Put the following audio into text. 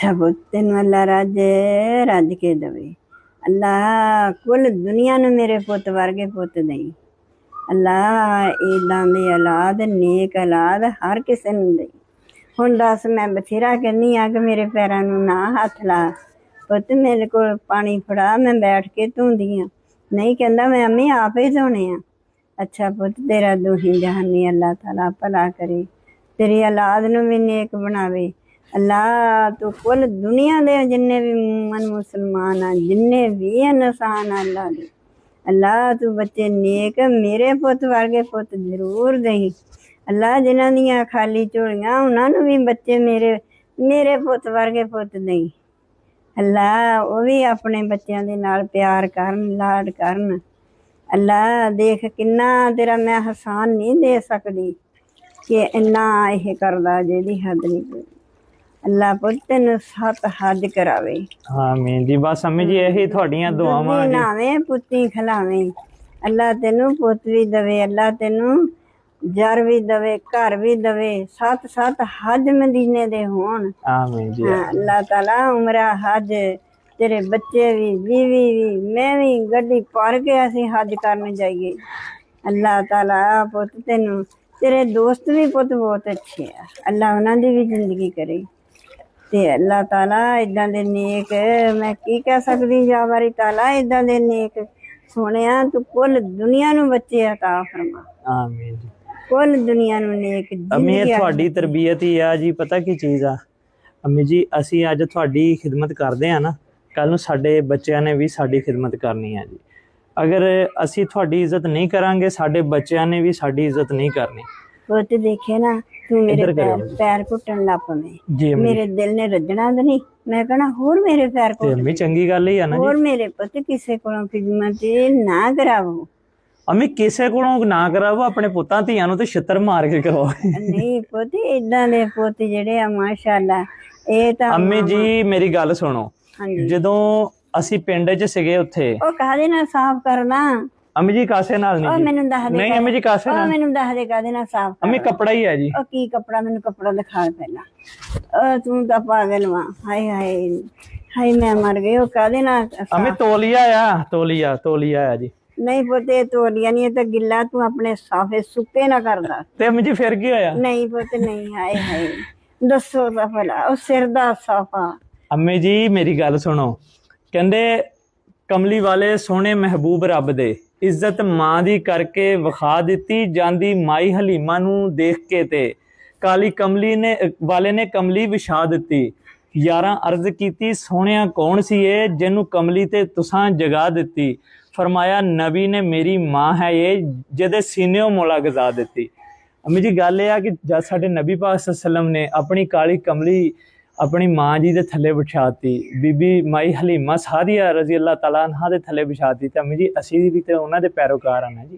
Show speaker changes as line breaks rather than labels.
अच्छा पुत तेन अल्लाह रज के दवे। अल्लाह कुल दुनिया नूं मेरे पुत वर्गे पुत दई। अल्लाह इदां दी औलाद नेक औलाद हर किसे नूं दई। हुण दस मैं बथेरा कहनी आ कि मेरे पैरां नूं ना हथ ला पुत, मेरे कोल पानी फड़ा मैं बैठ के धोंदी आ। नहीं कहंदा मैं अम्मी आप ही धोने आ। अच्छा पुत तेरा दूही जहानी अल्लाह ताला भला करे, तेरी औलाद नूं भी नेक बनावे। अल्लाह तू कुल दुनिया दे जिन्ने भी मन मुसलमान आ, जिन्ने भी इंसान अल्लाह दे, अल्लाह तू बच्चे नेक मेरे पुत वर्गे पुत जरूर दई। अल्लाह जिन्हां दियां खाली झोलियां उन्हां नूं भी बच्चे मेरे पुत वर्गे पुत दई। अल्लाह वो भी अपने बच्चों दे नाल प्यार करन, लाड करन। अल्लाह देख किन्ना तेरा मैं एहसान नहीं दे सकदी कि इन्ना यह करदा जेदी हद नहीं कोई। अल्लाह पुत तेनू 7 हज करावे।
आमीन जी। बस अम्मी जी यही थोड़ियां दुआवां जी।
नावे पुत्ती खिलावे। अल्लाह तेनू पुत भी दवे, अल्लाह तेनू जर भी दवे, घर भी दवे, 7 हज मदीने दे होण।
आमीन जी।
अल्लाह ताला उमरा हज तेरे बच्चे भी, बीवी भी, मैं भी गड्डी भर के असीं हज करन जाइए। अल्लाह ताला पुत तेनू तेरे दोस्त भी पुत बहुत अच्छे आ, अल्लाह उन्हां दी भी जिंदगी करे। ते अल्लाह ताला इदां दे नेक मैं की कह सकदी जा वारी ताला इदां दे नेक सोहणिया तू कुल दुनिया नूं बच्चे अता फरमा।
आमीन जी।
कुल दुनिया नूं नेक
अम्मी ये ਤੁਹਾਡੀ ਤਰਬੀਅਤ ਹੀ ਆ ਜੀ। ਪਤਾ ਕੀ ਚੀਜ਼ ਆ अम्मी जी, ਅਸੀਂ ਅੱਜ ਤੁਹਾਡੀ ਖਿਦਮਤ ਕਰਦੇ ਆ ਨਾ, ਕੱਲ ਨੂੰ ਸਾਡੇ ਬੱਚਿਆਂ ਨੇ ਵੀ ਸਾਡੀ ਖਿਦਮਤ ਕਰਨੀ ਆ ਜੀ। ਅਗਰ ਅਸੀਂ ਤੁਹਾਡੀ ਇੱਜ਼ਤ ਨਹੀਂ ਕਰਾਂਗੇ ਸਾਡੇ ਬੱਚਿਆਂ ਨੇ ਵੀ ਸਾਡੀ ਇੱਜ਼ਤ ਨਹੀਂ ਕਰਨੀ।
ਪੁੱਤ ਦੇਖੇ ਨਾ ਤੂੰ ਮੇਰੇ ਪੈਰ ਘੁੱਟਣ ਲੱਗ ਪਵੇਂ, ਮੇਰੇ ਦਿਲ ਨੇ ਰੱਜਣਾ ਤਾਂ ਨਹੀਂ, ਮੈਂ ਕਹਣਾ ਹੋਰ ਮੇਰੇ ਪੈਰ ਘੁੱਟ।
ਅम्मी ਚੰਗੀ ਗੱਲ ਹੀ ਆ ਨਾ ਜੀ।
ਹੋਰ ਮੇਰੇ ਪੁੱਤ ਕਿਸੇ ਕੋਲੋਂ ਖਿਦਮਤ ਨਾ ਕਰਾਵੋ।
अम्मी किसे को ना करावो, अपने पुत्तां धीआं नूं ते छित्तर मार के कराओ।
नहीं पुत इदां दे पुत जिहड़े आ माशाअल्लाह ਇਹ ਤਾਂ
अम्मी जी मेरी गल सुनो, ਜਦੋਂ ਅਸੀਂ ਪਿੰਡ 'ਚ ਸੀਗੇ ਉੱਥੇ
ਉਹ ਕਾਹਦੇ ਨਾਲ ਸਾਫ਼ ਕਰਨਾ
अम्मी जी? कासे नाल नहीं जी।
ਮੈਨੂੰ ਦੱਸ ਦੇ।
नहीं अम्मी जी कासे नाल
ਮੈਨੂੰ ਦੱਸ ਦੇ ਕਾਹਦੇ ਨਾਲ ਸਾਫ਼
अम्मी कपड़ा ही है जी।
ਉਹ ਕੀ ਕਪੜਾ? ਮੈਨੂੰ ਕਪੜਾ ਦਿਖਾ ਪਹਿਲਾਂ। ਤੂੰ ਤਾਂ ਪਾਗਲ ਵਾਂ। ਹਾਏ ਹਾਏ ਹਾਏ ਮੈਂ ਮਰ ਗਈ। ਉਹ ਕਾਹਦੇ ਨਾਲ?
अम्मी तौलिया आ, तौलिया आ जी।
नहीं पुत तोलिया नहीं तो गिला, तू अपने साफे सुक्के ना करदा।
ते अम्मी जी फिर की होया?
नहीं पुत नहीं। हाय हाय दसो ता भला ओ सिर दा साफा।
अम्मी जी मेरी गल सुनो, कहंदे कमली वाले सोहणे महबूब रब दे, इज्जत मां दी करके विखा दित्ती जांदी माई हलीमा नूं देख के ते काली कमली ने वाले ने कमली विछा दित्ती। यारां अर्ज कीती सोहणिया कौन सी ये जिन्नू कमली ते तुसां जगा दित्ती। फरमाया नबी ने मेरी मां है ये जिहदे सीने मोला गजा दित्ती। अम्मी जी गल यह कि जद साडे नबी पाक सल्लल्लाहु अलैहि वसल्लम ने अपनी काली कमली अपनी मां जी दे थल्ले बिछाती, बीबी माई हलीमा सादिया रजी अल्लाह तआला अन्हा दे थल्ले बिछाती, ते अम्मी जी असीं भी ते उन्हां दे पैरोकार हां ना जी।